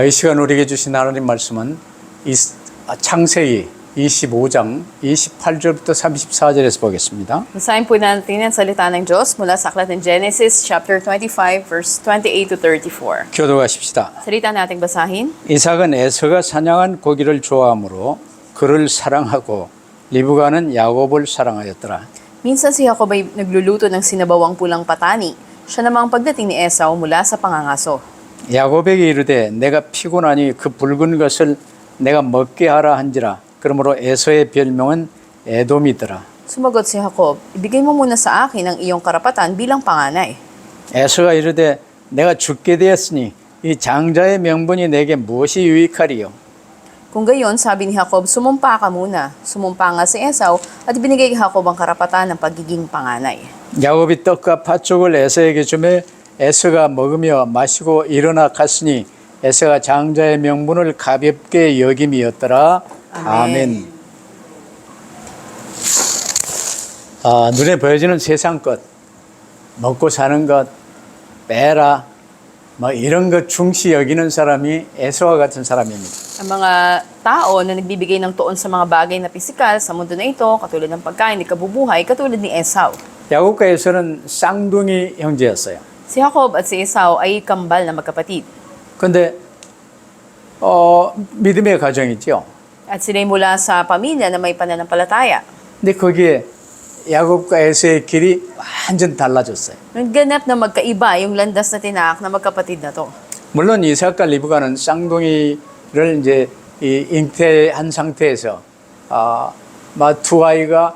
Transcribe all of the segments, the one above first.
이 시간 우리에게 주신 하나님 말씀은 창세기 25장 28절부터 34절에서 보겠습니다. Basahin po natin ang salita ng Diyos mula sa aklat ng Genesis chapter 25 verse 28 to 34. 교도하십시다. Salita nating basahin. 이삭은 에서가 사냥한 고기를 좋아하므로 그를 사랑하고 리브가는 야곱을 사랑하였더라. Minsan si Jacob ay nagluluto ng sinabawang pulang patani. Siya namang pagdating ni Esau mula sa pangangaso. 야곱에게 이르되 내가 피곤하니 그 붉은 것을 내가 먹게 하라 한지라. 그러므로 에서의 별명은 에돔이더라. Sumagot si Jacob, ibigay mo muna sa akin ang iyong karapatan bilang panganay. 에서가 이르되 내가 죽게 되었으니 이 장자의 명분이 내게 무엇이 유익하리요? Kung gayon, sabi ni Jacob, sumumpa ka muna. Sumumpa nga si Esau at ibinigay kay Jacob ang karapatan ng pagiging panganay. 야곱이 떡과 팥죽을 에서에게 주매 에서가 먹으며 마시고 일어나 갔으니 에서가 장자의 명분을 가볍게 여김이었더라. 아멘. 눈에 보여지는 세상 것, 먹고 사는 것, 빼라, 뭐 이런 것 중시 여기는 사람이 에서와 같은 사람입니다. Ang mga tao na nagbibigay ng tuon sa mga bagay na pisikal sa mundo na ito, katulad ng pagkain, ikabubuhay, katulad ni Esau. 야곱과 에서는 쌍둥이 형제였어요. Si Jacob at si Esau ay kambal na magkapatid. 근데 믿음의 가정이죠. At sila'y mula sa pamilya na may pananampalataya. 근데 거기에 야곱과 에서의 길이 완전 달라졌어요. Nagganap na magkaiba yung landas na tinaak na magkapatid na to. 물론 이삭과 리브가는 쌍둥이를 이제 잉태한 상태에서 막 두 아이가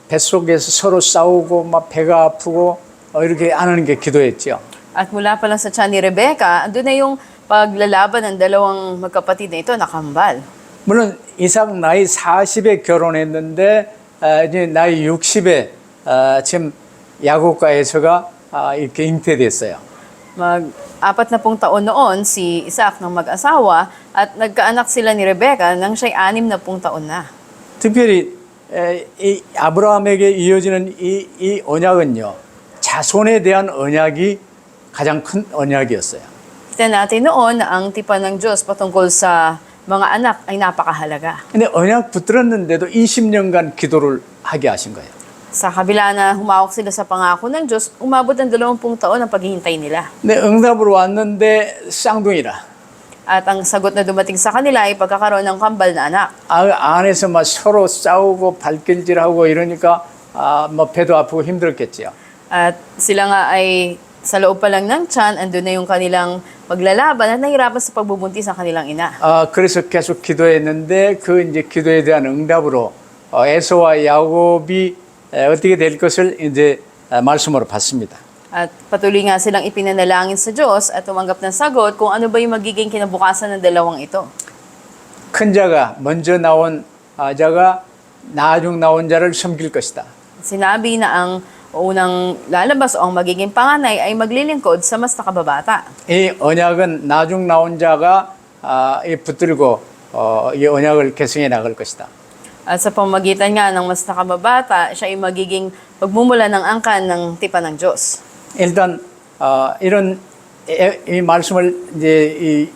뱃속에서 서로 싸우고 막 배가 아프고 이렇게 하는 게 기도했죠. At mula pa lang sa tiyan ni Rebecca, andun na yung paglalaban ng dalawang magkapatid na ito na kambal. 물론 이삭 나이 40에 결혼했는데 이제 나이 60에 지금 야곱과 에서가 이렇게 잉태됐어요. Mag-4 na pong taon noon si Isaac ng mag-asawa at nagkaanak sila ni Rebecca nang siya'y 6 na pong taon na. 특별히 이 아브라함에게 이어지는 이 언약은요. 자손에 대한 언약이 가장 큰 언약이었어요. Kita natin noon na ang tipan ng Diyos patungkol sa mga anak ay napakahalaga. 근데 언약 붙들었는데도 20년간 기도를 하게 하신 거예요. Sa kabila na humawak sila sa pangako ng Diyos, umabot ng 20 taon ang paghihintay nila. 근데 응답으로 왔는데 쌍둥이라. At ang sagot na dumating sa kanila ay pagkakaroon ng kambal na anak. 안에서 막 서로 싸우고 발길질하고 이러니까 뭐 배도 아프고 힘들었겠지요. At sila nga ay sa loob pa lang ng tiyan, andun na yung kanilang maglalaban at nahirapan sa pagbubuntis ng kanilang ina. 그래서 계속 기도했는데 그 이제 기도에 대한 응답으로 에서와 야곱이 어떻게 될 것을 이제 말씀으로 봤습니다. At patuloy nga silang ipinanalangin sa Diyos at tumanggap ng sagot kung ano ba yung magiging kinabukasan ng dalawang ito. 큰 자가 먼저 나온 자가 나중 나온 자를 섬길 것이다. Sinabi na ang unang lalabas o ang magiging panganay ay maglilingkod sa mas nakababata. 이 언약은 나중 나온 자가 붙들고 이 언약을 계승해 나갈 것이다. At sa pamagitan nga ng mas nakababata, siya ay magiging pagmumula ng angkan ng tipan ng Diyos. 일단 이런 이 말씀을 이제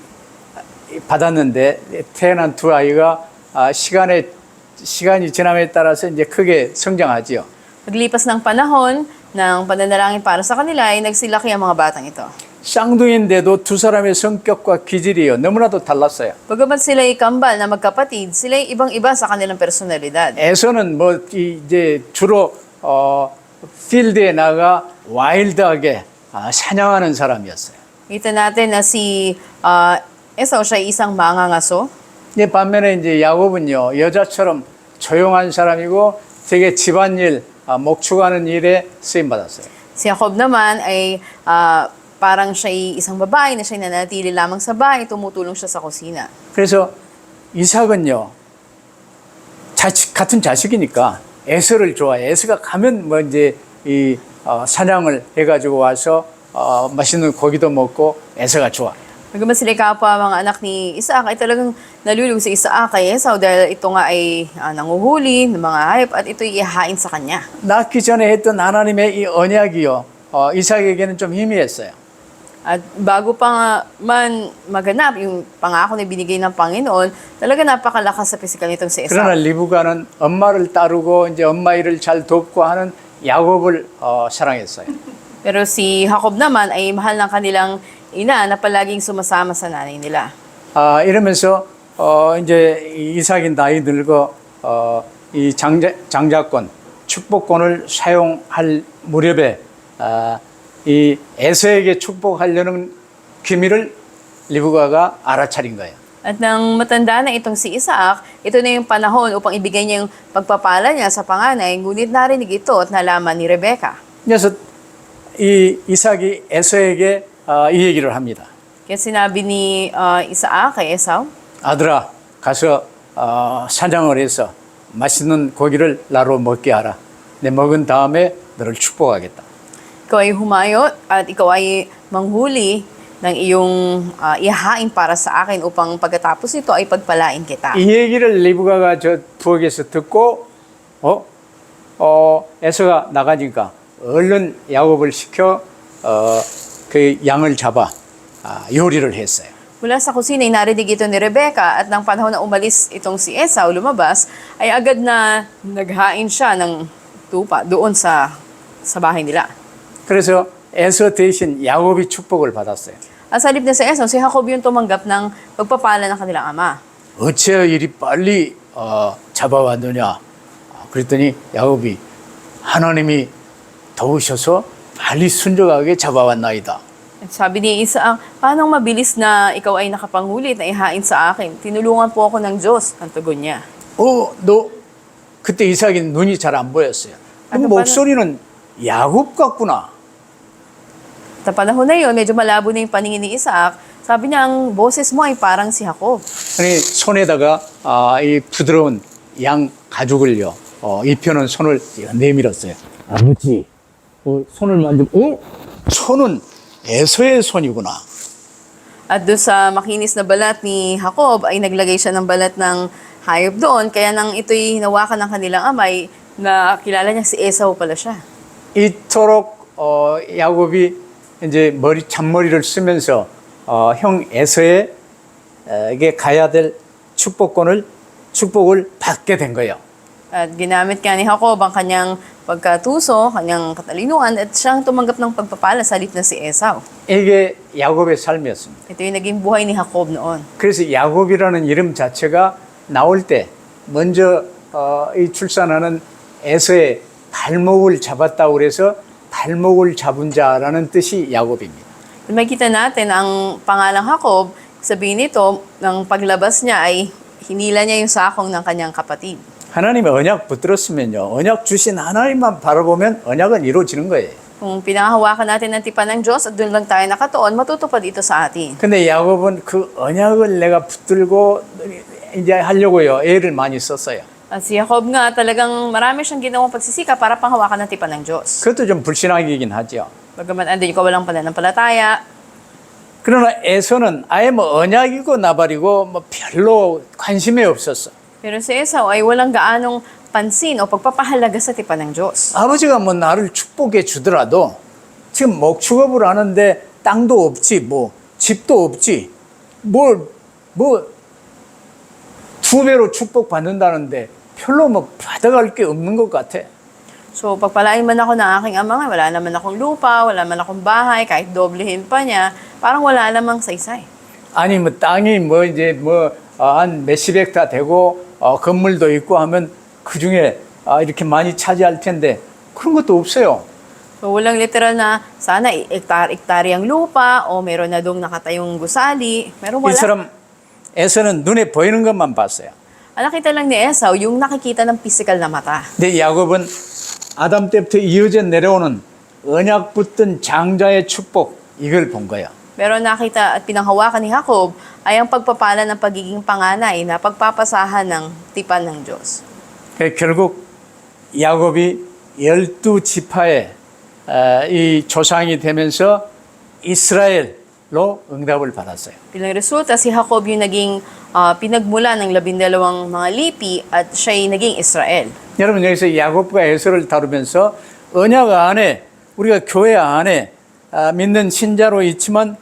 받았는데 태어난 두 아이가 시간이 지남에 따라서 이제 크게 성장하지요. Paglipas ng panahon ng pananalangin para sa kanila ay nagsilaki ang mga batang ito. 쌍둥이인데도 두 사람의 성격과 기질이요 너무나도 달랐어요. Bagamat sila ay kambal na magkapatid, sila ay ibang-iba sa kanilang personalidad. 에서는 뭐 이제 주로 필드에 나가 와일드하게 사냥하는 사람이었어요. Kita natin na si Esau siya ay isang mangangaso. 반면에 이제 야곱은요 여자처럼 조용한 사람이고 되게 집안일 목축하는 일에 쓰임 받았어요. Si Jacob naman ay parang siya ay isang babae na siya nanatili lamang sa bahay, tumutulong siya sa kusina. 그래서 이삭은요 같은 자식이니까 에서를 좋아해. 에서가 가면 뭐 이제 이 사냥을 해가지고 와서 맛있는 고기도 먹고 에서가 좋아. Bagamat sila kapwa mga anak ni Isaac ay talagang nalulug si Isaac kay Esau dahil ito nga ay nanguhuli ng mga hayop at ito ihahain sa kanya. 낳기 전에 했던 하나님의 이 언약이요 이삭에게는 좀 희미했어요. At bago pa nga man maganap yung pangako na binigay ng Panginoon, talaga napakalakas sa pisikal nitong si Esau. 그러나 리브가는 엄마를 따르고 이제 엄마 일을 잘 돕고 하는 야곱을 사랑했어요. Pero si Jacob naman ay mahal ng kanilang ina na palaging sumasama sa nanay nila. 이러면서 이제 이삭이 나이 들고 이 장자권, 축복권을 사용할 무렵에 이 에서에게 축복하려는 기미를 리브가가 알아차린 거예요. At nang matanda na itong si Isaac, ito na yung panahon upang ibigay niya yung pagpapala niya sa panganay, ngunit narinig ito at nalaman ni Rebecca. 그래서 이 이삭이 에서에게 이 얘기를 합니다. Kaya sinabi ni Isaac kay Esau, 아들아, 가서 사냥을 해서 맛있는 고기를 나로 먹게 하라. 내 먹은 다음에 너를 축복하겠다. ikaw ay humayot at ikaw ay manghuli ng iyong ihahain para sa akin upang pagkatapos ito ay pagpalain kita. 이 얘기를 리브가가 저 부엌에서 듣고 에서가 나가니까 얼른 야곱을 시켜 그 양을 잡아 요리를 했어요. Mula sa kusina ay narinig ito ni Rebecca at nang panahon na umalis itong si Esau lumabas, ay agad na naghain siya ng tupa doon sa bahay nila. 그래서 에서 대신 야곱이 축복을 받았어요. At sa halip na sa Esau, si Jacob yung tumanggap ng pagpapala ng kanilang ama. 어째 이리 빨리 잡아왔느냐? 그랬더니 야곱이 하나님이 도우셔서 빨리 순종하게 잡아왔나이다. At sabi ni Isaac, paano mabilis na ikaw ay nakapanghuli na ihain sa akin? Tinulungan po ako ng Diyos, ang tugon niya. 너 그때 이삭이 눈이 잘 안 보였어요. ano 목소리는 야곱 같구나. Sa panahon na yun, medyo malabo na yung paningin ni Isaac. Sabi niya, ang boses mo ay parang si Jacob. 아니 손에다가 이 부드러운 양 가죽을요 입혀놓은 손을 내밀었어요. 아버지, 손을 만지면 손은 에서의 손이구나. At doon sa makinis na balat ni Jacob, ay naglagay siya ng balat ng hayop doon. Kaya nang ito'y hinawakan ng kanilang amay, na kilala niya si Esau pala siya. 이토록 야곱이 이제 잔머리를 쓰면서 형 에서에게 가야 될 축복을 받게 된 거예요. At ginamit nga ni Jacob ang kanyang pagkatuso, kanyang katalinuhan, at siyang tumanggap ng pagpapala sa halip na si Esau. 이게 야곱의 삶이었습니다. Ito yung naging buhay ni Jacob noon. 그래서 야곱이라는 이름 자체가 나올 때 먼저 이 출산하는 에서의 발목을 잡았다고 그래서 발목을 잡은 자라는 뜻이 야곱입니다. Makikita natin ang pangalang Jacob, sabihin nito, ng paglabas niya ay hinila niya yung sakong ng kanyang kapatid. 하나님의 언약 붙들었으면요. 언약 주신 하나님만 바라보면 언약은 이루어지는 거예요. Kung pinangahawakan natin ang tipan ng Diyos at doon lang tayo nakatuon, matutupad ito sa atin. 근데 야곱은 그 언약을 내가 붙들고 이제 하려고요. 애를 많이 썼어요. At si Jacob nga, talagang marami siyang ginawang pagsisika para panghawakan ng tipan ng Diyos. 그것도 좀 불신앙이긴 하죠. Bagaman andun ko walang pananampalataya, 그러나 에서는 아예 뭐 언약이고 나발이고 뭐 별로 관심이 없었어. pero si Esau ay walang gaanong pansin o pagpapahalaga sa tipan ng Diyos. 아버지가 뭐 나를 축복해 주더라도 지금 목축업을 하는데 땅도 없지 뭐 집도 없지 뭐 두 배로 축복 받는다는데 별로 뭐 받아갈 게 없는 것 같아. So, pagpalain man ako ng aking ama, wala naman akong lupa, wala man akong bahay, kahit doblehin pa niya, parang wala namang saysay. 아니 뭐 땅이 뭐 이제 뭐 한 몇십 헥타 되고 건물도 있고 하면 그 중에 이렇게 많이 차지할 텐데 그런 것도 없어요. So, walang literal na sana ektar-ektary ang lupa o meron na doong nakatayong gusali. Meron 이 wala. 사람 에서는 눈에 보이는 것만 봤어요. Ang nakita lang ni Esau, yung nakikita ng physical na mata. 근데 야곱은 아담 때부터 이어져 내려오는 언약 붙든 장자의 축복 이걸 본 거예요. Pero nakita at pinanghawakan ni Jacob ay ang pagpapala ng pagiging panganay na pagpapasahan ng tipan ng Diyos. 결국 야곱이 12지파의 이 조상이 되면서 이스라엘로 응답을 받았어요. Bilang resulta, si Jacob yung naging pinagmula ng 12 mga lipi at siya'y naging Israel. 여러분 여기서 야곱과 에서를 다루면서 언약 안에 우리가 교회 안에 믿는 신자로 있지만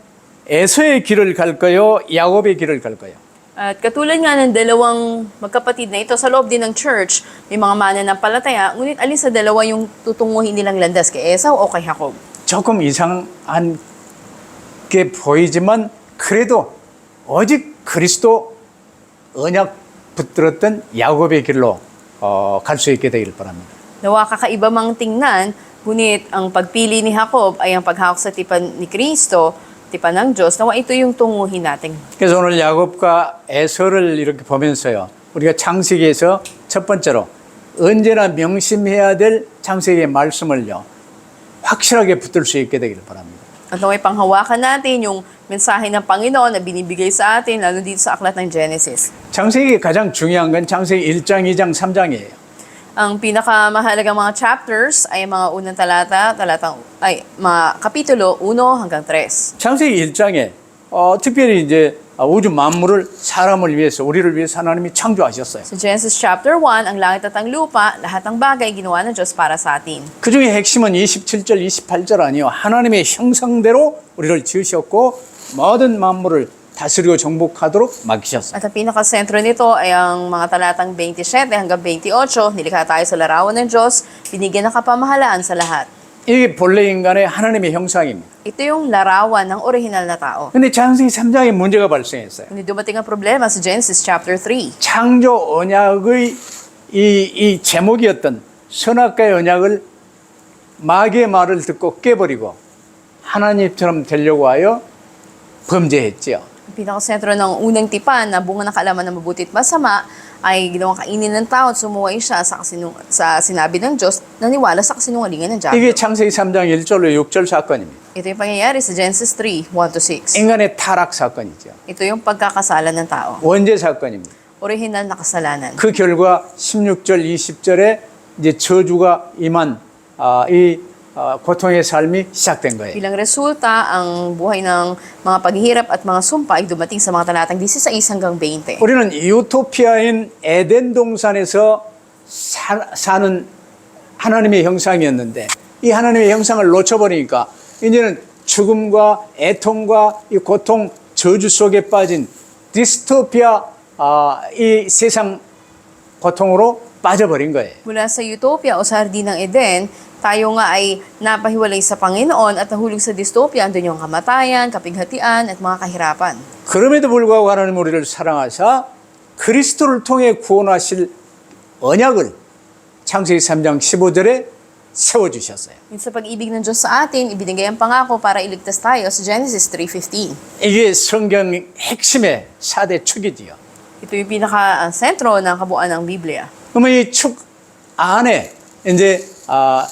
에서의 길을 갈까요? 야곱의 길을 갈까요? At katulad nga ng dalawang magkapatid na ito, sa loob din ng church, may mga mananampalataya, ngunit alin sa dalawa yung tutunguhin nilang landas, kay Esau o kay Jacob? 조금 이상한 게 보이지만 그래도 오직 그리스도 언약 붙들었던 야곱의 길로 갈 수 있게 되길 바랍니다. Nawa kakaiba mang tingnan, ngunit ang pagpili ni Jacob ay ang paghawak sa tipan ni Kristo, tipan ng Diyos, nawa ito yung tunguhin natin. 그래서 오늘 야곱과 에서를 이렇게 보면서요. 우리가 창세기에서 첫 번째로 언제나 명심해야 될 창세기의 말씀을요. 확실하게 붙들 수 있게 되기를 바랍니다. At naway panghawakan natin yung mensahe ng Panginoon na binibigay sa atin, lalo dito sa aklat ng Genesis. 창세기 가장 중요한 건 창세기 1장, 2장, 3장이에요. Ang pinakamahalagang mga chapters ay mga unang mga kapitulo 1 hanggang 3. 창세기 1장에 특별히 이제 우주 만물을 사람을 위해서 우리를 위해서 하나님이 창조하셨어요. Sa Genesis chapter 1, ang langit at ang lupa, lahat ng bagay ginawa ng Diyos para sa atin. 그 중에 핵심은 27절, 28절 아니요. 하나님의 형상대로 우리를 지으셨고 모든 만물을 다스리고 정복하도록 맡기셨어요. At ang pinakasentro nito ay ang mga talatang 27 hanggang 28, nilikha tayo sa larawan ng Diyos, binigyan ng kapamahalaan sa lahat. 이게 본래 인간의 하나님의 형상입니다. Ito yung larawan ng orihinal na tao. 근데 창세기 3장에 문제가 발생했어요. Hindi dumating ang problema sa Genesis chapter 3. 창조 언약의 이 제목이었던 선악과의 언약을 마귀의 말을 듣고 깨버리고 하나님처럼 되려고 하여 범죄했지요. Ang pinakasentro ng unang tipan na bunga ng kaalaman ng mabuti at masama ay ginawang kainin ng tao at sumuway siya sa sinabi ng Diyos, naniwala sa kasinungalingan ng 이게 Diablo. 창세기 3장 1절로 6절 사건입니다. Ito yung pangyayari sa Genesis 3, 1-6. 인간의 타락 사건이죠. Ito yung pagkakasalan ng tao. 원죄 사건입니다. Orihinal na kasalanan. 그 결과 16절, 20절에 이제 저주가 임한 이 고통의 삶이 시작된 거예요. Bilang resulta, ang buhay ng mga paghihirap at mga sumpa ay dumating sa mga talatang 16 hanggang 20. 우리는 유토피아인 에덴 동산에서 사는 하나님의 형상이었는데 이 하나님의 형상을 놓쳐버리니까 이제는 죽음과 애통과 이 고통, 저주 속에 빠진 디스토피아 이 세상 고통으로 빠져버린 거예요. Mula sa utopia o sa hardin ng Eden, tayo nga ay napahiwalay sa Panginoon at nahulog sa dystopia. Andun yung kamatayan, kapighatian at mga kahirapan. 그럼에도 불구하고 하나님 우리를 사랑하사 그리스도를 통해 구원하실 언약을 창세기 3장 15절에 세워주셨어요. Sa pag-ibig ng Diyos sa atin, ibinigay ang pangako para iligtas tayo sa Genesis 3:15. 이게 성경 핵심의 4대 축이지요. Ito yung pinaka-sentro ng kabuuan ng Biblia. 그러면 이 축 안에 이제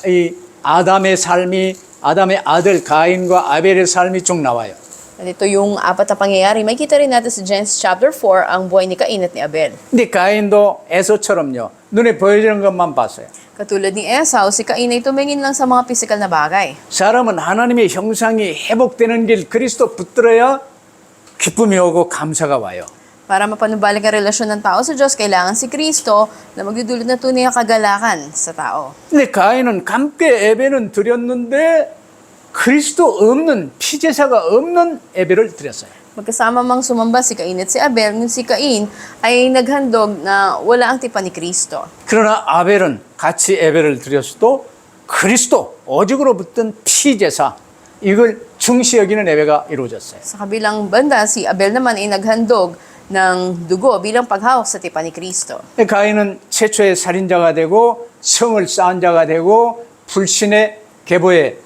이 아담의 삶이 아담의 아들 가인과 아벨의 삶이 쭉 나와요. At ito yung apat na pangyayari. May kita rin natin sa Genesis chapter 4 ang buhay ni Cain at ni Abel. 근데 가인도 에서처럼요. 눈에 보여지는 것만 봤어요. Katulad ni Esau, si Cain ay tumingin lang sa mga physical na bagay. 사람은 하나님의 형상이 회복되는 길 그리스도 붙들어야 기쁨이 오고 감사가 와요. Para mapanumbalik ang relasyon ng tao sa Diyos, kailangan si Kristo na magdudulot na tunay ang kagalakan sa tao. 근데 가인은 감게 예배는 드렸는데 그리스도 없는 피제사가 없는 예배를 드렸어요. Magkasama mang sumamba si Cain at si Abel, ngun si Cain ay naghandog na wala ang tipan ni Kristo. 그러나 아벨은 같이 예배를 드렸어도 그리스도 오직으로 붙든 피제사 이걸 중시 여기는 예배가 이루어졌어요. Sa kabilang banda, si Abel naman ay naghandog ng dugo bilang paghawak sa tipan ni Kristo. 가인은 최초의 살인자가 되고 성을 쌓은 자가 되고 불신의 계보의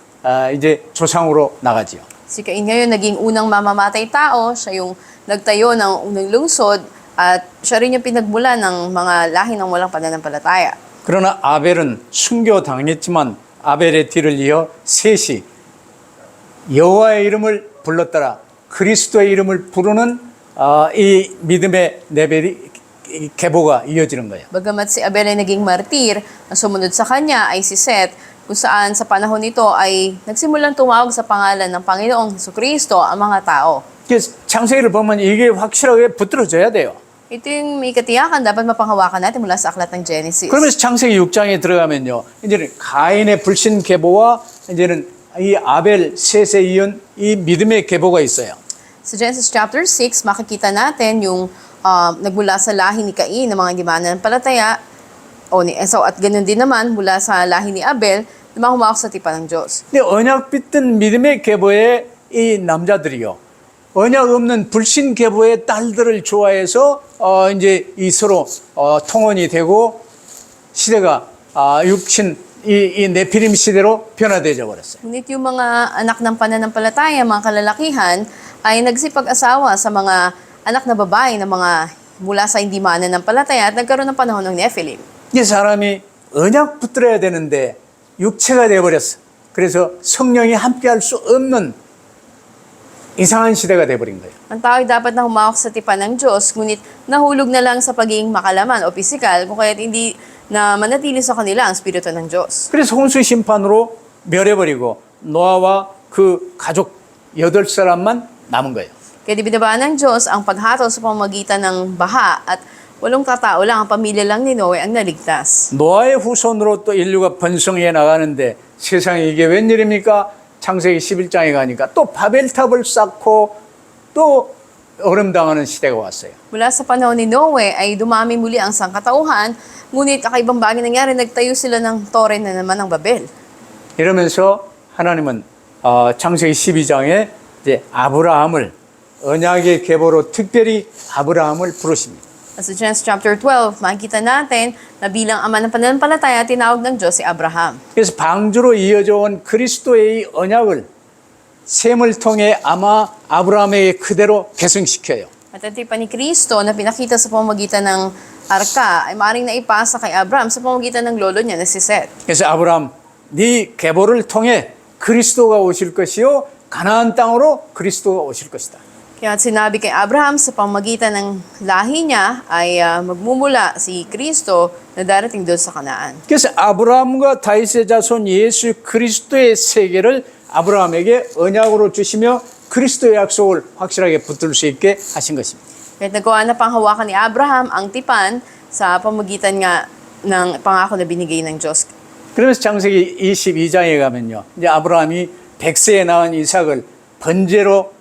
이제 조상으로 나가지요. Si Cain ngayon naging unang mamamatay tao, siya yung nagtayo ng unang lungsod at siya rin yung pinagmula ng mga lahi ng walang pananampalataya. 그러나 아벨은 순교당했지만 아벨의 뒤를 이어 셋이 여호와의 이름을 불렀더라. 그리스도의 이름을 부르는 이 믿음의 레벨이 계보가 이어지는 거예요. Bagamat si Abel ay naging martir, ang sumunod sa kanya ay si Seth, kung saan sa panahon nito ay nagsimulang tumawag sa pangalan ng Panginoong Jesucristo ang mga tao. 그래서 창세기를 보면 이게 확실하게 붙들어져야 돼요. Ito yung may katiyakan, dapat mapanghawakan natin mula sa aklat ng Genesis. 그러면서 창세기 6장에 들어가면요. 이제는 가인의 불신 계보와 이제는 이 아벨 셋에 이은 이 믿음의 계보가 있어요. Sa Genesis chapter 6, makikita natin yung nagmula sa lahi ni Cain ng mga hindi mananampalataya o ni Esau at ganun din naman mula sa lahi ni Abel na mga humawak sa tipan ng Diyos. 근데 언약 빚든 믿음의 계보의 이 남자들이요. 언약 없는 불신 계보의 딸들을 좋아해서 이제 이 서로 통혼이 되고 시대가 육신 이 네피림 시대로 변화되어 버렸어요. Ngunit yung mga anak ng pananampalataya, mga kalalakihan, ay nagsipag-asawa sa mga anak na babae na mga mula sa hindi mananampalataya at nagkaroon ng panahon ng Nephilim. 이 사람이 언약 붙들어야 되는데 육체가 되어 버렸어. 그래서 성령이 함께할 수 없는 이상한 시대가 되어 버린 거예요. Ang tao ay dapat na humawak sa tipan ng Diyos, ngunit nahulog na lang sa pagiging makalaman o pisikal, kung kaya't hindi na manatili sa kanila ang Espiritu ng Diyos. 그래서 홍수 심판으로 멸해버리고 노아와 그 가족 8사람만 남은 거예요. Kaya di binabaan ng Diyos ang paghatol sa pamamagitan ng baha at 8 katao lang, ang pamilya lang ni Noe ang naligtas. 노아의 후손으로 또 인류가 번성해 나가는데 세상에 이게 웬일입니까? 창세기 11장에 가니까 또 바벨탑을 쌓고 또 얼음당하는 시대가 왔어요. Mula sa panahon ni Noe ay dumami muli ang sangkatauhan, ngunit kakaibang bagay nangyari, nagtayo sila ng tore na naman ng Babel. 이러면서 하나님은 창세기 12장에 이제 아브라함을 언약의 계보로 특별히 아브라함을 부르십니다. At sa Genesis chapter 12, makikita natin na bilang ama ng pananampalataya, tinawag ng Diyos si Abraham. 그래서 방주로 이어져 온 그리스도의 언약을 셈을 통해 아마 아브라함에게 그대로 계승시켜요. At ang tipan ni Kristo na pinakita sa pamamagitan ng arka ay maaaring naipasa kay Abraham sa pamamagitan ng lolo niya na si Seth. 그래서 아브라함, 네 계보를 통해 그리스도가 오실 것이요 가나안 땅으로 그리스도가 오실 것이다. Kaya sinabi kay Abraham sa pamamagitan ng lahi niya ay magmumula si Kristo na darating doon sa Kanaan. 그래서 아브라함과 다윗의 자손 예수 그리스도의 세계를 아브라함에게 언약으로 주시며 그리스도의 약속을 확실하게 붙들 수 있게 하신 것입니다. Kaya nagawa na panghawakan ni Abraham ang tipan sa pamamagitan nga ng pangako na binigay ng Diyos. 그러면서 창세기 22장에 가면요. 이제 아브라함이 100세에 낳은 이삭을 번제로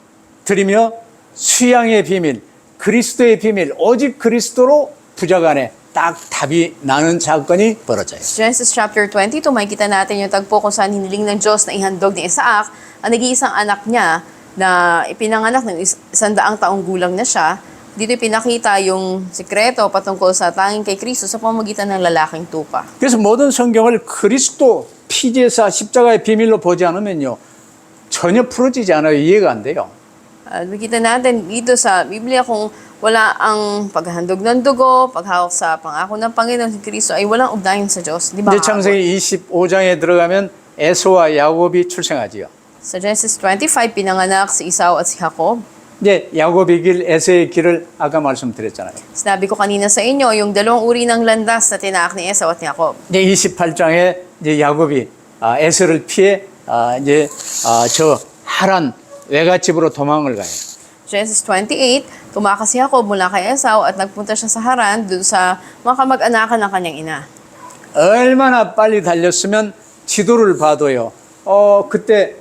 드리며 수양의 비밀, 그리스도의 비밀, 오직 그리스도로 부자간에 딱 답이 나는 사건이 벌어져요. Genesis chapter 22, makikita natin yung tagpo kung saan hiniling ng Diyos na ihandog ni Isaac ang nag-iisang anak niya na ipinanganak ng 100 taong gulang na siya. Dito pinakita yung sikreto patungkol sa tanging kay Kristo sa pamamagitan ng lalaking tupa. 그래서 모든 성경을 그리스도 피제사 십자가의 비밀로 보지 않으면요. 전혀 풀어지지 않아요. 이해가 안 돼요. Makita natin dito sa Biblia kung wala ang paghandog ng dugo, paghawak sa pangako ng Panginoon si Kristo ay walang ugnayan sa Diyos. Di ba? 이제 창세기 25장에 들어가면 에서와 야곱이 출생하지요. Sa Genesis 25, pinanganak si Esau at si Jacob. 이제 야곱의 길, 에서의 길을 아까 말씀드렸잖아요. Sinabi ko kanina sa inyo, yung dalawang uri ng landas na tinaak ni Esau at ni Jacob. 이제 28장에 이제 야곱이 에서를 피해 이제 저 하란 외갓집으로 도망을 가요. Genesis 28, tumakas si Jacob mula kay Esau at nagpunta siya sa Haran dun sa mga kamag-anakan ng kanyang ina. 얼마나 빨리 달렸으면 지도를 봐도요. 그때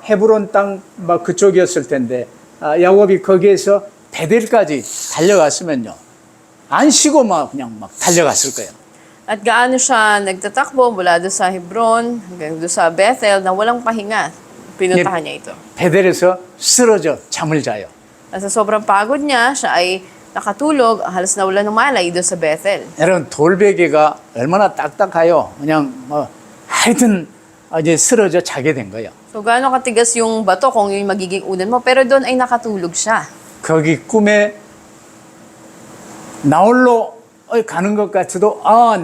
헤브론 땅 막 그쪽이었을 텐데 야곱이 거기에서 베델까지 달려갔으면요. 안 쉬고 막 그냥 막 달려갔을 거예요. At gaano siya nagtatakbo mula doon sa Hebron hanggang doon sa Bethel na walang pahinga. Pinuntahan niya ito. 베델에서 쓰러져 잠을 자요. At sa sobrang pagod niya, siya ay nakatulog, halos nawalan ng malay doon sa Bethel. 여러분 돌베개가 얼마나 딱딱해요. 그냥 뭐 하여튼 이제 쓰러져 자게 된 거예요. So gaano katigas yung bato kung yung magiging unan mo, pero doon ay nakatulog siya. 거기 꿈에 나홀로 가는 것 같아도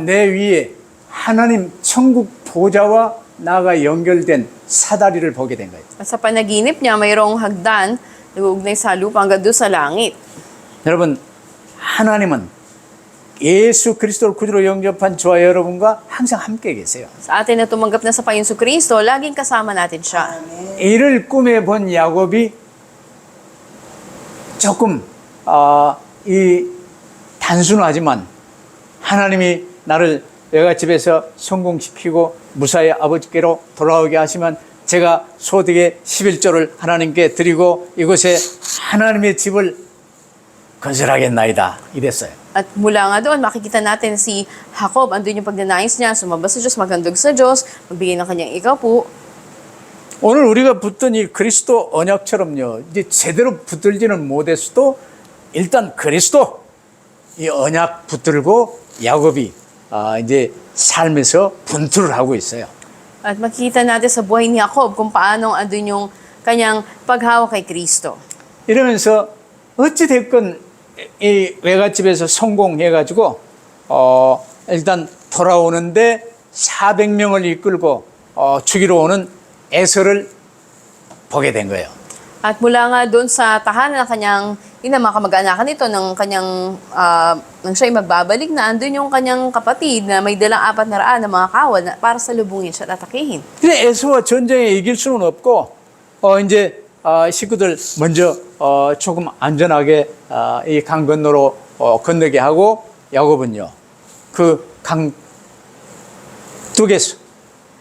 내 위에 하나님 천국 보좌와 나가 연결된 사다리를 보게 된 거예요. At sa panaginip niya, mayroong hagdan nag-uugnay sa lupa hanggang doon sa langit. 여러분 하나님은 예수 그리스도를 구주로 영접한 저와 여러분과 항상 함께 계세요. Sa atin na tumanggap na sa Panginoon Kristo, laging kasama natin siya. 이를 꿈에 본 야곱이 조금 이 단순하지만 하나님이 나를 외갓집에서 성공시키고 무사히 아버지께로 돌아오게 하시면 제가 소득의 11조를 하나님께 드리고 이곳에 하나님의 집을 건설하겠나이다. 이랬어요. At mula nga doon, makikita natin si Jacob, andun yung pagnanais niya, sumamba sa Diyos, maghandog sa Diyos, magbigay ng kanyang ikaw po. 오늘 우리가 붙든 이 그리스도 언약처럼요. 이제 제대로 붙들지는 못했어도 일단 그리스도 이 언약 붙들고 야곱이 이제 삶에서 분투를 하고 있어요. At makikita natin sa buhay ni Jacob kung paano andun yung kanyang paghawak kay Kristo. 이러면서 어찌 됐건 이 외갓집에서 성공해가지고 일단 돌아오는데 400명을 이끌고 죽이러 오는 에서를 보게 된 거예요. At mula nga doon sa tahanan ng kanyang ina, mga kamag-anakan nito, ng kanyang, nang siya'y magbabalik na, andun yung kanyang kapatid na may dalang 400 na mga kawan na para salubungin siya at atakihin. 근데 에서와 전쟁에 이길 수는 없고 이제 식구들 먼저 조금 안전하게 이 강 건너로 건너게 하고 야곱은요 그 강 뚝에서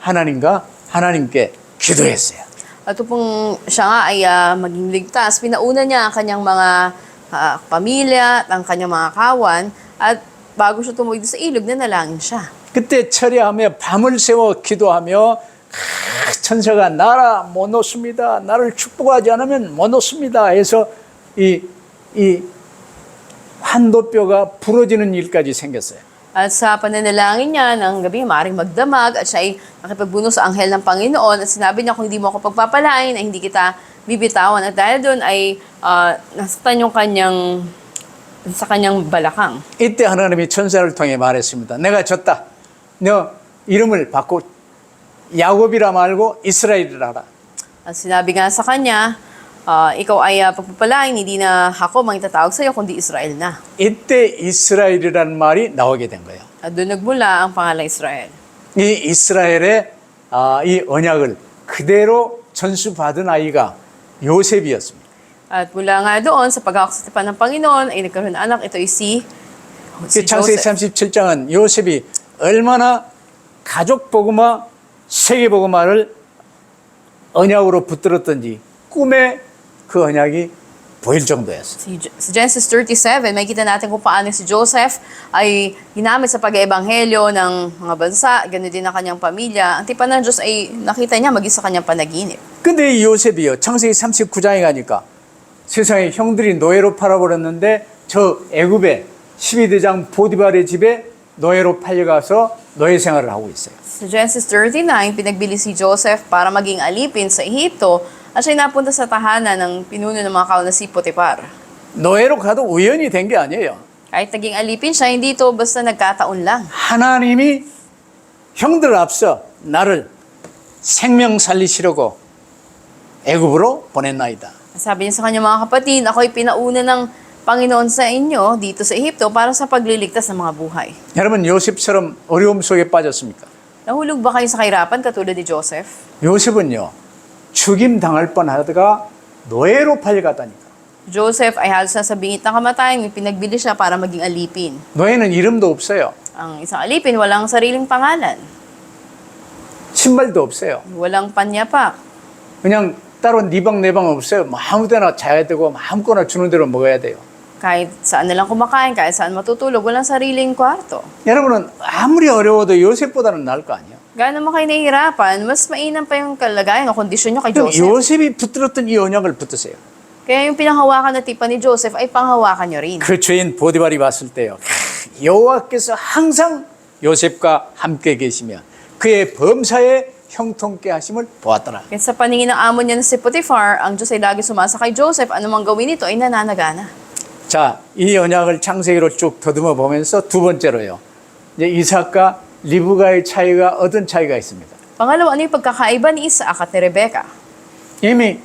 하나님께 기도했어요. At upang siya nga ay maging ligtas, pinauna niya ang kanyang mga pamilya at ang kanyang mga kawan, at bago siya tumawid sa ilog, nanalangin siya. 그때 철야하며 밤을 새워 기도하며 천사가 나라 못 놓습니다. 나를 축복하지 않으면 못 놓습니다. 해서 이 환도뼈가 부러지는 일까지 생겼어요. At sa pananalangin niya ng gabi, maaaring magdamag, at siya ay nakipagbuno sa anghel ng Panginoon at sinabi niya, kung hindi mo ako pagpapalain, ay hindi kita bibitawan. At dahil doon ay nasaktan yung sa kanyang balakang. 이때 하나님이 천사를 통해 말했습니다. 내가 졌다. 너 이름을 바꿔 야곱이라 말고 이스라엘이라 하라. At sinabi nga sa kanya, ikaw ay pagpapalain, hindi na Jacob ang itatawag sa iyo, kundi Israel na. 이때 이스라엘이라는 말이 나오게 된 거예요. At doon nagmula ang pangalang Israel. 이 이스라엘의 이 언약을 그대로 전수받은 아이가 요셉이었습니다. At mula nga doon, sa paghawak sa tipan ng Panginoon, ay nagkaroon ng anak, ito ay si 창세기 Joseph. 37장은 요셉이 얼마나 가족 복음화, 세계 복음화를 언약으로 붙들었던지 꿈에 그 언약이 보일 정도였어요. Sa Genesis 37, makikita natin kung paano si Joseph ay ginamit sa pag-eebanghelyo ng mga bansa, ganoon din ang kanyang pamilya. Ang tipan ng Diyos ay nakita niya maging sa kanyang panaginip. 근데 이 요셉이요, 창세기 39장에 가니까 세상에 형들이 노예로 팔아버렸는데 저 애굽의 12대장 보디발의 집에 노예로 팔려가서 노예 생활을 하고 있어요. Sa Genesis 39, pinagbili si Joseph para maging alipin sa Ehipto at siya'y napunta sa tahanan ng pinuno ng mga kawan na si Potiphar. 노예로 가도 우연히 된 게 아니에요. Kahit naging alipin siya, hindi ito basta nagkataon lang. 하나님이 형들 앞서 나를 생명 살리시려고 애굽으로 보냈나이다. Sabi niya sa kanyang mga kapatid, ako'y pinauna ng Panginoon sa inyo dito sa Ehipto para sa pagliligtas ng mga buhay. 여러분 요셉처럼 어려움 속에 빠졌습니까? Nahulog ba kayo sa kahirapan katulad ni Joseph? 요셉은요 죽임 당할 뻔하다가 노예로 팔려갔다니까. Joseph ay halos nasa bingit ng kamatayan, may pinagbili siya para maging alipin. 노예는 이름도 없어요. Ang isang alipin, walang sariling pangalan. 신발도 없어요. Walang panyapak. 그냥 따로 니방 내방 없어요. 뭐 아무데나 자야 되고 아무거나 주는 대로 먹어야 돼요. Kahit saan na lang kumakain, kahit saan matutulog, walang sariling kwarto. 여러분은 아무리 어려워도 요셉보다는 나을 거 아니에요. Gaano mo kayo nahihirapan, mas mainam pa yung kalagayan o kondisyon nyo kay 그럼 Joseph. 요셉이 붙들었던 이 언약을 붙드세요. Kaya yung pinanghawakan na tipan ni Joseph ay panghawakan nyo rin. 그 죄인 보디발이 봤을 때요. 여호와께서 항상 요셉과 함께 계시며 그의 범사에 형통케 하심을 보았더라. Kaya sa paningin ng amo niya na si Potiphar, ang Diyos ay lagi sumasa kay Joseph, anumang gawin nito ay nananagana. 자, 이 언약을 창세기로 쭉 더듬어 보면서 두 번째로요. 이제 이삭과 리브가의 차이가 어떤 차이가 있습니다. Pangalawa, ano yung pagkakaiba ni Isaac at ni Rebecca? 이미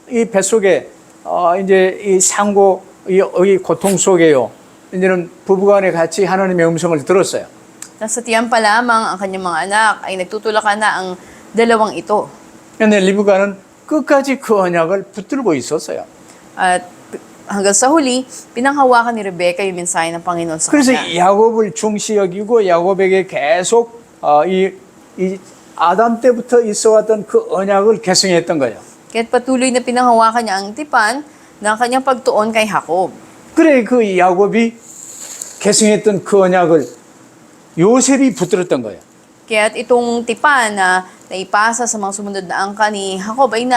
이 뱃속에 이제 이 상고 이 고통 속에요. 이제는 부부간에 같이 하나님의 음성을 들었어요. Nasa tiyan pa lamang ang kanyang mga anak ay nagtutulakan na ang dalawang ito. 그런데 리브가는 끝까지 그 언약을 붙들고 있었어요. At hanggang sa huli, pinanghawakan ni Rebecca yung mensahe ng Panginoon sa 그래서 kanya. 야곱을 중시 여기고 야곱에게 계속 이 아담 때부터 있어왔던 그 언약을 계승했던 거예요. Kaya't patuloy na pinanghawakan niya ang tipan ng kanyang pagtuon kay Jacob. 그래 그 야곱이 계승했던 그 언약을 요셉이 붙들었던 거예요. Kaya't itong tipan na naipasa sa mga sumunod na angka ni Jacob ay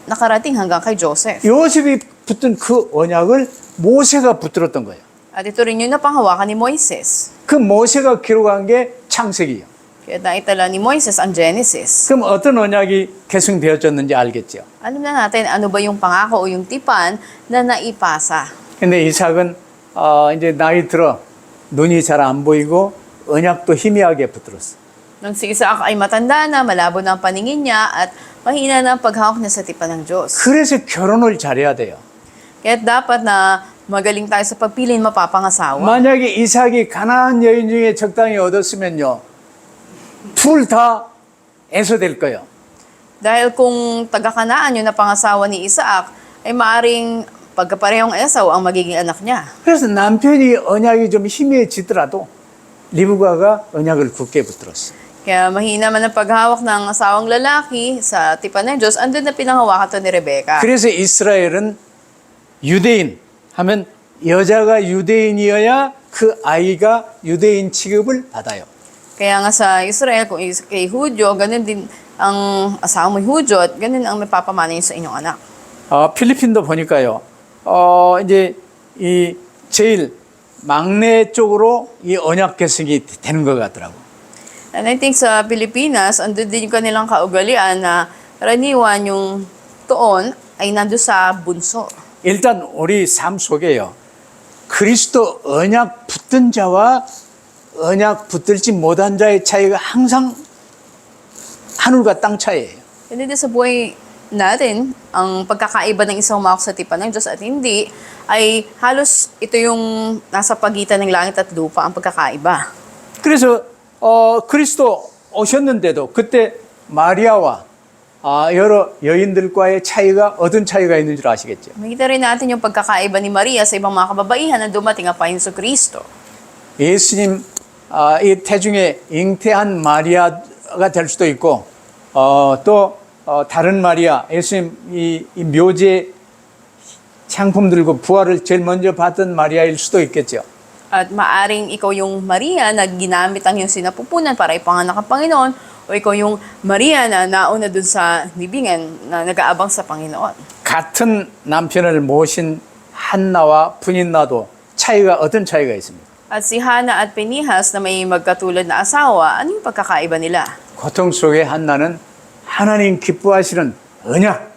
nakarating hanggang kay Joseph. 요셉이 붙든 그 언약을 모세가 붙들었던 거예요. At ito rin yung napanghawakan ni Moises. 그 모세가 기록한 게 창세기예요. Kaya naitala ni Moises ang Genesis. 그럼 어떤 언약이 계승되어졌는지 알겠죠. Alam na natin ano ba yung pangako o yung tipan na naipasa. 근데 이삭은 이제 나이 들어 눈이 잘 안 보이고 언약도 희미하게 붙들었어. Nung si Isaac ay matanda na, malabo na ang paningin niya at mahina na ang paghawak niya sa tipan ng Diyos. 그래서 결혼을 잘해야 돼요. Kaya dapat na magaling tayo sa pagpili ng mapapangasawa. 만약에 이삭이 가나안 여인 중에 적당히 얻었으면요, 둘 다 애서될 거예요. Dahil kung taga-Kanaan yung napangasawa ni Isaac, ay maaring pagkaparehong Esau ang magiging anak niya. 그래서 남편이 언약이 좀 희미해지더라도 리브가가 언약을 굳게 붙들었어. Kaya mahina man ang paghawak ng asawang lalaki sa tipan ng Diyos, andun na pinanghawakan to ni Rebecca. 그래서 이스라엘은 유대인 하면 여자가 유대인이어야 그 아이가 유대인 취급을 받아요. Kaya nga sa Israel, kung kay Hudyo, ganun din ang asawa mo'y Hudyo at ganun ang may papamana yun sa inyong anak. 필리핀도 보니까요. 이제 이 제일 막내 쪽으로 이 언약 계승이 되는 것 같더라고. And I think sa Pilipinas, andun din yung kanilang kaugalian na karaniwan yung tuon ay nandun sa bunso. 일단 우리 삶 속에요. 그리스도 언약 붙든 자와 언약 붙들지 못한 자의 차이가 항상 하늘과 땅 차이예요. Hindi din sa buhay natin, ang pagkakaiba ng isang umawak sa tipan ng Diyos at hindi, ay halos ito yung nasa pagitan ng langit at lupa ang pagkakaiba. 그래서 그리스도 오셨는데도 그때 마리아와 여러 여인들과의 차이가 어떤 차이가 있는 줄 아시겠죠? Makita rin natin yung pagkakaiba ni Maria sa ibang mga kababaihan na dumating ang Panginoon Kristo. 예수님 이 태중에 잉태한 마리아가 될 수도 있고 또 다른 마리아 예수님 이 묘제 향품 들고 부활을 제일 먼저 받던 마리아일 수도 있겠죠. At maaring ikaw yung Maria na ginamit ang iyong sinapupunan para ipanganak ang Panginoon o ikaw yung Maria na nauna dun sa libingan na nag-aabang sa Panginoon. 같은 남편을 모신 한나와 분인나도 차이가 어떤 차이가 있습니까? At si Hana at Pinihas na may magkatulad na asawa, ano yung pagkakaiba nila? 고통 속에 한나는 하나님 기뻐하시는 언약.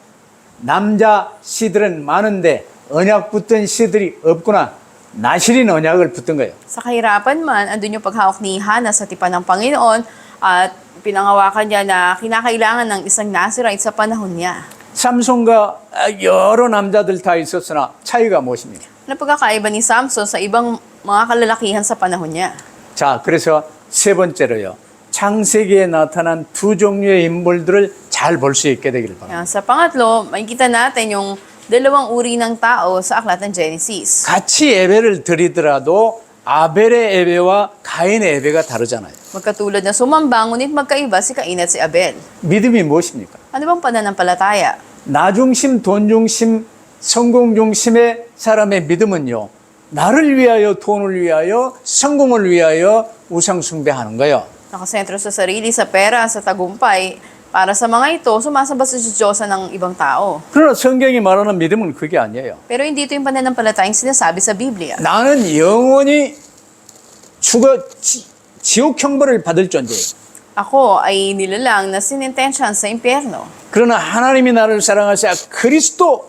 남자 씨들은 많은데 언약 붙던 씨들이 없구나. 나실인 언약을 붙든 거예요. Sa kahirapan man, andun yung paghawak ni Hana sa tipan ng Panginoon at pinangawakan niya na kinakailangan ng isang Nazirite sa panahon niya. 삼손과 여러 남자들 다 있었으나 차이가 무엇입니까? Ano pagkakaiba ni Samson sa ibang mga kalalakihan sa panahon niya? 자, 그래서 세 번째로요. 창세기에 나타난 두 종류의 인물들을 잘 볼 수 있게 되기를 바랍니다. Sa pangatlo, makikita natin yung dalawang uri ng tao sa aklat ng Genesis. 같이 예배를 드리더라도 아벨의 예배와 가인의 예배가 다르잖아요. Magkatulad na sumamba, ngunit magkaiba si Cain at si Abel. 믿음이 무엇입니까? Ano bang pananampalataya? 나 중심, 돈 중심, 성공 중심의 사람의 믿음은요. 나를 위하여, 돈을 위하여, 성공을 위하여 우상 숭배하는 거예요. Nakasentro sa sarili, sa pera, sa tagumpay. Para sa mga ito, sumasamba sa Diyosa ng ibang tao. 그러나 성경이 말하는 믿음은 그게 아니에요. Pero hindi ito yung pananampalatayang sinasabi sa Biblia. 나는 영원히 지옥 형벌을 받을 존재예요. Ako ay nilalang na sinintensyahan sa impyerno. 그러나 하나님이 나를 사랑하사 그리스도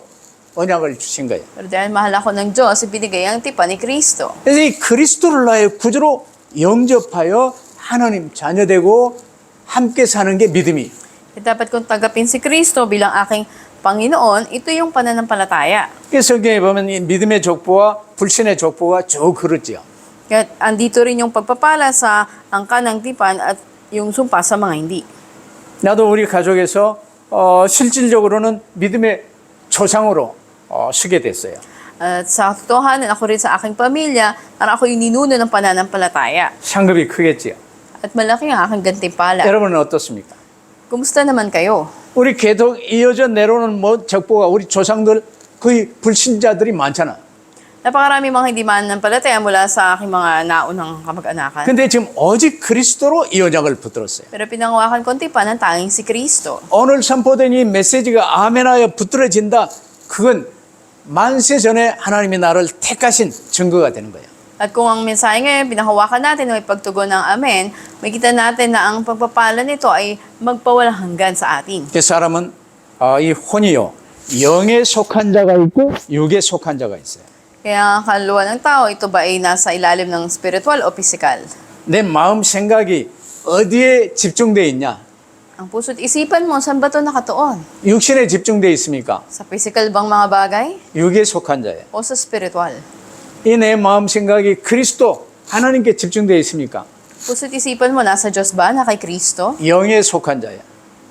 언약을 주신 거예요. Pero dahil mahal ako ng Diyos, ibinigay ang tipan ni Kristo. 그래서 이 그리스도를 나의 구주로 영접하여 하나님 자녀되고 함께 사는 게 믿음이에요. Dapat kong tagapin si Kristo bilang aking Panginoon, ito yung pananampalataya. 그래서 성경에 보면 이 믿음의 족보와 불신의 족보가 쭉 흐르죠. Kaya andito rin yung pagpapala sa angka ng tipan at yung sumpa sa mga hindi. 나도 우리 가족에서 실질적으로는 믿음의 조상으로 서게 됐어요. At sa totohanan, ako rin sa aking pamilya, parang ako yung ninuno ng pananampalataya. 상급이 크겠지요. At malaki ang aking gantimpala. 여러분은 어떻습니까? Kumusta naman kayo? 우리 계속 이어져 내려오는 뭐 족보가 우리 조상들 거의 불신자들이 많잖아. Napakarami mga hindi mananampalataya mula sa aking mga naunang kamag-anakan. 근데 지금 오직 그리스도로 이 언약을 붙들었어요. Pero pinangawakan ko tipan ng tanging si Kristo. 오늘 선포된 이 메시지가 아멘하여 붙들어진다. 그건 만세 전에 하나님이 나를 택하신 증거가 되는 거예요. At kung ang mensahe ngayon, pinahawakan natin o ipagtugon ng amen, makita natin na ang pagpapala nito ay magpawalang hanggan sa atin. 그 사람은 이 혼이요, 영에 속한 자가 있고 육에 속한 자가 있어요. Kaya ang kaluluwa ng tao, ito ba ay nasa ilalim ng spiritual o physical? 내 마음 생각이 어디에 집중되어 있냐? Ang puso't isipan mo, saan ba ito nakatuon? 육신에 집중되어 있습니까? Sa physical bang mga bagay? 육에 속한 자예요. O sa spiritual? 이 내 마음 생각이 그리스도 하나님께 집중되어 있습니까? Puso't isipan mo, nasa Diyos ba, na kay Kristo? 영에 속한 자예요.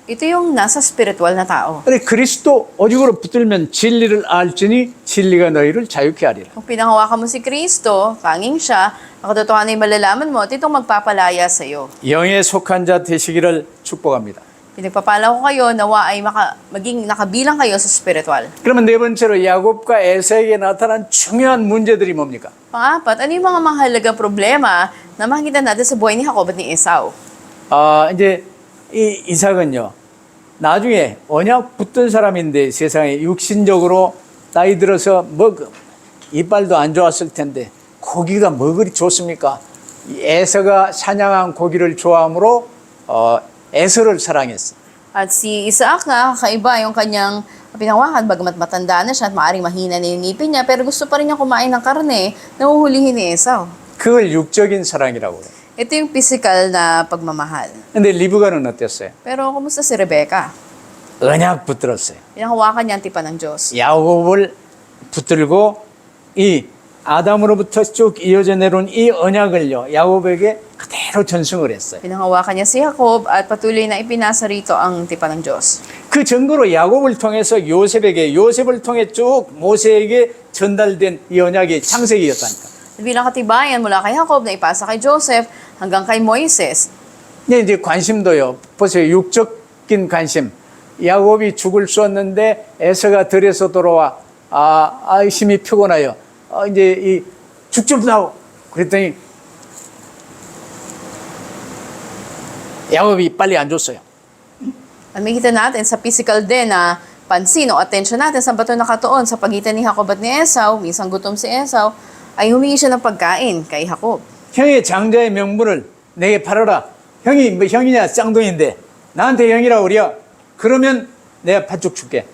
Ito yung nasa spiritual na tao. 근데 그리스도 오직으로 붙들면 진리를 알지니 진리가 너희를 자유케 하리라. Kung pinangawakan mo si Kristo, tanging siya, ang katotohanan ay malalaman mo at itong magpapalaya sa iyo. 영에 속한 자 되시기를 축복합니다. Pinagpapala ko kayo, nawa ay maging nakabilang kayo sa spiritual. 그러면 네 번째로 야곱과 에사에게 나타난 중요한 문제들이 뭡니까? Pang-apat, ano yung mga mahalagang problema na makikita natin sa buhay ni Jacob at ni Esau? 이제 이 이삭은요, 나중에 언약 붙던 사람인데 세상에 육신적으로 나이 들어서 이빨도 안 좋았을 텐데 고기가 뭐 그리 좋습니까? 이 에서가 사냥한 고기를 좋아하므로 에서를 사랑했어. At si Isaac nga, kakaiba yung kanyang pinangawakan, bagamat matanda na siya at maaaring mahina na yung ngipin niya, pero gusto pa rin niya kumain ng karne na uhulihin ni Esau. 그걸 육적인 사랑이라고 그래. Ito yung physical na pagmamahal. 근데 리브가는 어땠어요? Pero kumusta si Rebecca? 언약 붙들었어요. Pinangawakan niya ang tipan ng Diyos. 야곱을 붙들고 이 아담으로부터 쭉 이어져 내려온 이 언약을요, 야곱에게 그대로 전승을 했어요. Pinangawakan niya si Jacob at patuloy na ipinasa rito ang tipan ng Diyos. 그 증거로 야곱을 통해서 요셉을 통해 쭉 모세에게 전달된 이 언약이 창세기였다니까. Bilang katibayan mula kay Jacob na ipasa kay Joseph hanggang kay Moises. 근데 이제 관심도요, 보세요. 육적인 관심. 야곱이 죽을 쏘았는데 에서가 들에서 돌아와 힘이 피곤하여 이제 이 죽줍나고 그랬더니 야곱이 빨리 안 줬어요. At makita natin sa physical din na pansin o attention natin sa bato nakatuon sa pagitan ni Jacob at ni Esau, minsan gutom si Esau, ay humingi siya ng pagkain kay Jacob. 형의 장자의 명분을 내게 팔아라. 형이 뭐 형이냐 쌍둥이인데 나한테 형이라고 그래요. 그러면 내가 팥죽 줄게.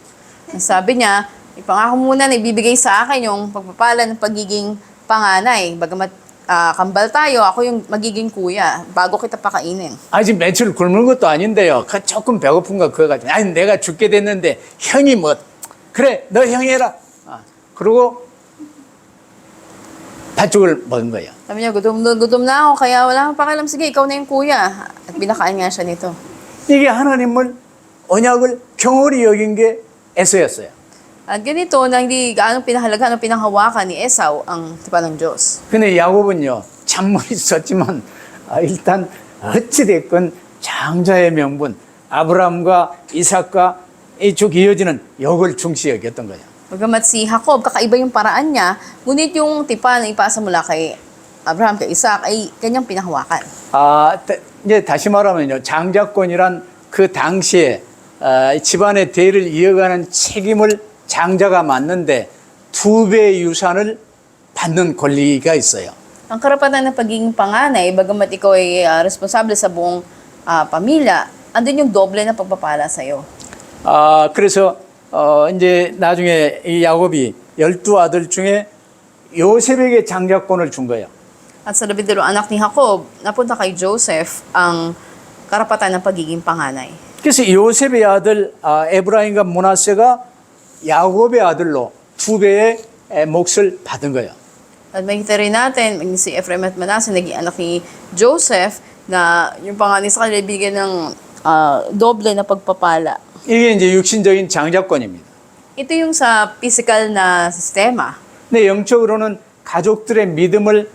Sabi niya, ipangako muna na ibibigay sa akin yung pagpapala ng pagiging panganay. Bagamat kambal tayo, ako yung magiging kuya bago kita pakainin. 아직 며칠 굶은 것도 아닌데요. 조금 배고픈 거 그거 가지고 아니 내가 죽게 됐는데 형이 뭐 그래 너 형이 해라. 그리고 팥죽을 먹은 거예요. Sabi niya, gutom na ako, kaya wala kang pakialam. Sige, ikaw na yung kuya. At binakain nga siya nito. 이게 하나님을 언약을 경홀히 여긴 게 에서였어요. At ganito, na hindi gaano pinahalagahan o pinanghawakan ni Esau ang tipan ng Diyos. 근데 야곱은요 잔머리 썼지만 일단 어찌됐건 장자의 명분 아브라함과 이삭과 이 쭉 이어지는 역을 중시 여겼던 거예요. Bagamat si Jacob, kakaiba yung paraan niya, ngunit yung tipan na ipasa mula kay Abraham, kay Isaac, ay kanyang pinahawakan. 이제 다시 말하면요 장자권이란 그 당시에 집안의 대를 이어가는 책임을 장자가 맡는데 2배의 유산을 받는 권리가 있어요. Ang karapatan ng pagiging panganay, bagamat ikaw ay responsable sa buong pamilya, andun yung doble na pagpapala sa'yo. 그래서 이제 나중에 이 야곱이 12아들 중에 요셉에게 장자권을 준 거예요. At sa 12 anak ni Jacob, napunta kay Joseph ang karapatan ng pagiging panganay. 그래서 요셉의 아들 에브라임과 므낫세가 야곱의 아들로 2배의 몫을 받은 거예요. At makita rin natin, si Ephraim at Manasseh, naging anak ni Joseph, na yung panganay sa kanila bigyan ng doble na pagpapala. 이게 이제 육신적인 장자권입니다. Ito yung sa physical na sistema. 근데 영적으로는 가족들의 믿음을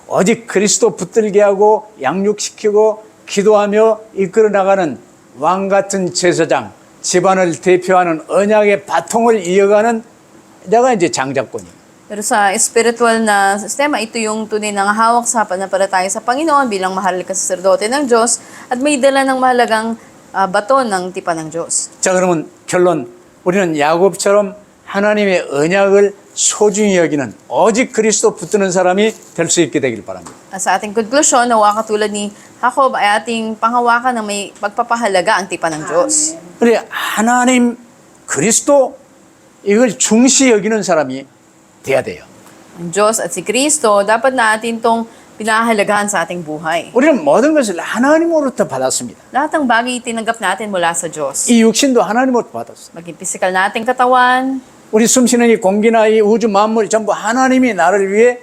오직 그리스도 붙들게 하고 양육시키고 기도하며 이끌어 나가는 왕 같은 제사장, 집안을 대표하는 언약의 바통을 이어가는 내가 이제 장자권이에요. Pero sa spiritual na sistema, ito yung tunay na hawak sa pananampalataya sa Panginoon bilang mahal ka saserdote ng Diyos at may dala ng mahalagang baton ng tipan ng Diyos. 자, 그러면 결론. 우리는 야곱처럼 하나님의 언약을 소중히 여기는 오직 그리스도 붙드는 사람이 될 수 있게 되길 바랍니다. Sa ating konklusyon, nawa katulad ni Jacob ay ating panghawakan na may pagpapahalaga ang tipan ng Diyos. 우리 하나님, 그리스도 이걸 중시 여기는 사람이 돼야 돼요. Ang Diyos at si Kristo, dapat natin itong pinahalagahan sa ating buhay. 우리는 모든 것을 하나님으로부터 받았습니다. Lahat ng bagay tinanggap natin mula sa Diyos. 이 육신도 하나님으로부터 받았어요. Maging physical nating katawan, 우리 숨쉬는 이 공기나 이 우주 만물 전부 하나님이 나를 위해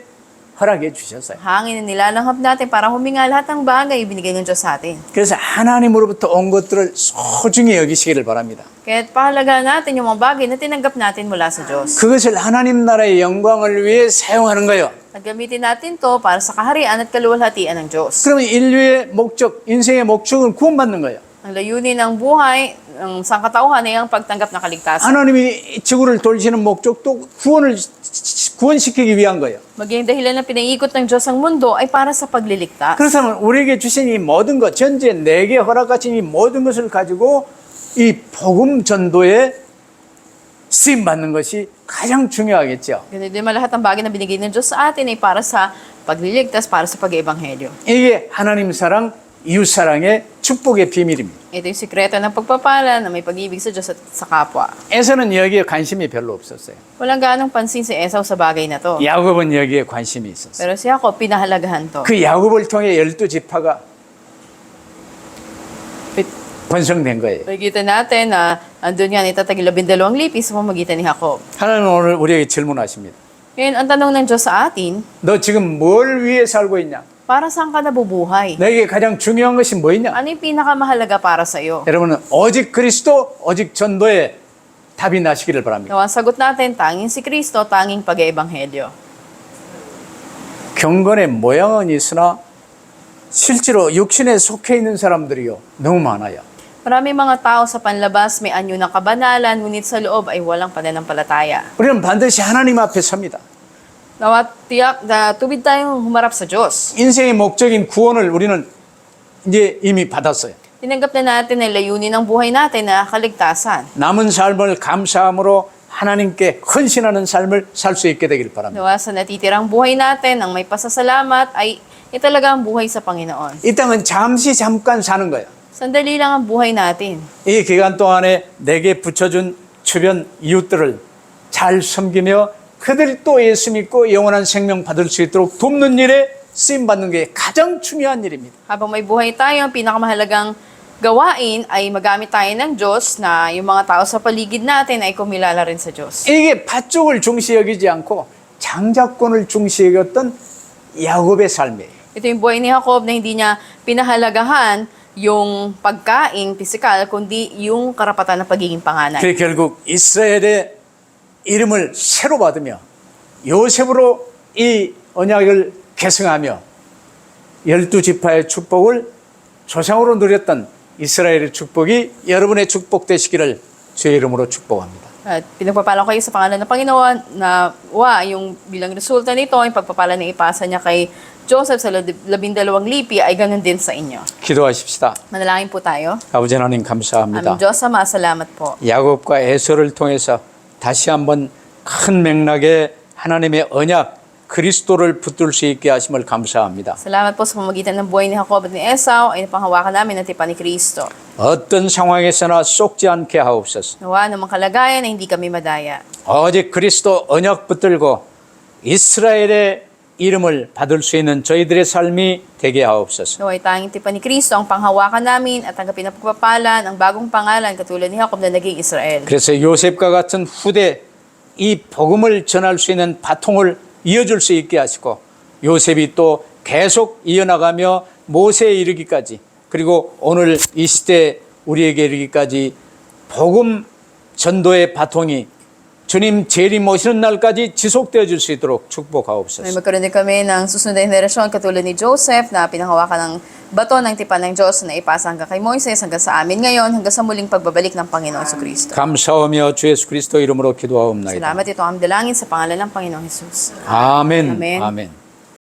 허락해 주셨어요. hangin na nilalanghap natin para huminga lahat ng bagay ibinigay ng Diyos sa atin. 그래서 하나님으로부터 온 것들을 소중히 여기시기를 바랍니다. Kaya pahalagaan natin yung mga bagay na tinanggap natin mula sa Diyos. 그것을 하나님 나라의 영광을 위해 사용하는 거예요. At gamitin natin to para sa kaharian at kaluwalhatian ng Diyos. 그러면 인류의 목적, 인생의 목적은 구원받는 거예요. Ang layunin ng buhay, ng sangkatauhan ay ang pagtanggap ng kaligtasan. 하나님이 지구를 돌리시는 목적도 구원시키기 위한 거예요. Maging dahilan na pinaiikot ng Diyos ang mundo ay para sa pagliligtas. 그렇다면 우리에게 주신 이 모든 것, 전체 내게 허락하신 이 모든 것을 가지고 이 복음 전도에 쓰임 받는 것이 가장 중요하겠죠. Ganun din lahat ng bagay na binigay ng Diyos sa atin ay para sa pagliligtas, para sa pag-ebanghelyo. 이게 하나님 사랑, 이웃 사랑의 축복의 비밀입니다. Ito yung sikreto ng pagpapala na may pag-ibig sa Diyos at sa kapwa. 에서는 여기에 관심이 별로 없었어요. Walang ganong pansin si Esau sa bagay na to. 야곱은 여기에 관심이 있었어요. Pero si Jacob, pinahalagahan to. 그 야곱을 통해 12지파가 번성된 거예요. Pagkita natin na andun yan itatag 12 lipi sa pamagitan ni Jacob. 하나님은 오늘 우리에게 질문하십니다. Ngayon, ang tanong ng Diyos sa atin, 너 지금 뭘 위해 살고 있냐? para saan ka nabubuhay? 너에게 가장 중요한 것이 뭐 있냐? Ano yung pinakamahalaga para sa iyo? 여러분은 오직 그리스도, 오직 전도에 답이 나시기를 바랍니다. Nawa, sagot natin, tanging si Kristo, tanging pag-eebanghelyo. 경건의 모양은 있으나 실제로 육신에 속해 있는 사람들이요 너무 많아요. Marami mga tao sa panlabas may anyo ng kabanalan, ngunit sa loob ay walang pananampalataya. 우리는 반드시 하나님 앞에 섭니다. Nawa, tiyak na tubig tayong humarap sa Diyos. 인생의 목적인 구원을 우리는 이제 이미 받았어요. Tinanggap na natin ang layunin ng buhay natin na kaligtasan. 남은 삶을 감사함으로 하나님께 헌신하는 삶을 살 수 있게 되길 바랍니다. Nawa, sa natitirang buhay natin, ang may pasasalamat ay talaga ang buhay sa Panginoon. 이 땅은 잠깐 사는 거예요. Sandali lang ang buhay natin. 이 기간 동안에 내게 붙여준 주변 이웃들을 잘 섬기며 그들이 또 예수 믿고 영원한 생명 받을 수 있도록 돕는 일에 쓰임 받는 게 가장 중요한 일입니다. Habang may buhay tayo, ang pinakamahalagang gawain ay magamit tayo ng Diyos na yung mga tao sa paligid natin ay kumilala rin sa Diyos. 이게 밭 쪽을 중시 여기지 않고 장자권을 중시 여겼던 야곱의 삶이에요. Ito yung buhay ni Jacob na hindi niya pinahalagahan yung pagkain, pisikal, kundi yung karapatan ng pagiging panganay. 그래 결국 이스라엘의 이름을 새로 받으며 요셉으로 이 언약을 계승하며 12지파의 축복을 조상으로 누렸던 이스라엘의 축복이 여러분의 축복 되시기를 주의 이름으로 축복합니다. At pinagpapala ko kayo sa pangalan ng Panginoon na yung bilang resulta nito, yung pagpapala na ipasa niya kay Joseph sa 12 lipi ay ganun din sa inyo. 기도하십시다. Manalangin po tayo. 아버지 하나님 감사합니다. Aming Diyos Ama, salamat po. 야곱과 에서를 통해서 다시 한번 큰 맥락의 하나님의 언약 그리스도를 붙들 수 있게 하심을 감사합니다. Salamat po sa pamamagitan ng buhay ni Jacob at ni Esau ay napanghawakan namin ng tipan ni Kristo. 어떤 상황에서나 쏙지 않게 하옵소서. Nawa ng mga kalagayan na hindi kami madaya. 오직 그리스도 언약 붙들고 이스라엘의 이름을 받을 수 있는 저희들의 삶이 되게 하옵소서. Naway tanging tipan ni Kristo ang panghawakan namin at tanggapin ang pagpapalan, ang bagong pangalan katulad ni Jacob na naging Israel. 그래서 요셉과 같은 후대 이 복음을 전할 수 있는 바통을 이어줄 수 있게 하시고 요셉이 또 계속 이어나가며 모세에 이르기까지 그리고 오늘 이 시대 우리에게 이르기까지 복음 전도의 바통이 주님 재림 오시는 날까지 지속되어 줄 수 있도록 축복하옵소서. May magkaroon din kami ng susunod na henerasyon katulad ni Joseph na pinanghawakan ng bato ng tipan ng Diyos na ipasa hanggang kay Moises, hanggang sa amin ngayon, hanggang sa muling pagbabalik ng Panginoon Jesucristo. 감사하며 주 예수 그리스도 이름으로 기도하옵나이다. Salamat ito ang dalangin sa pangalan ng Panginoong Jesus. 아멘. 아멘. 아멘.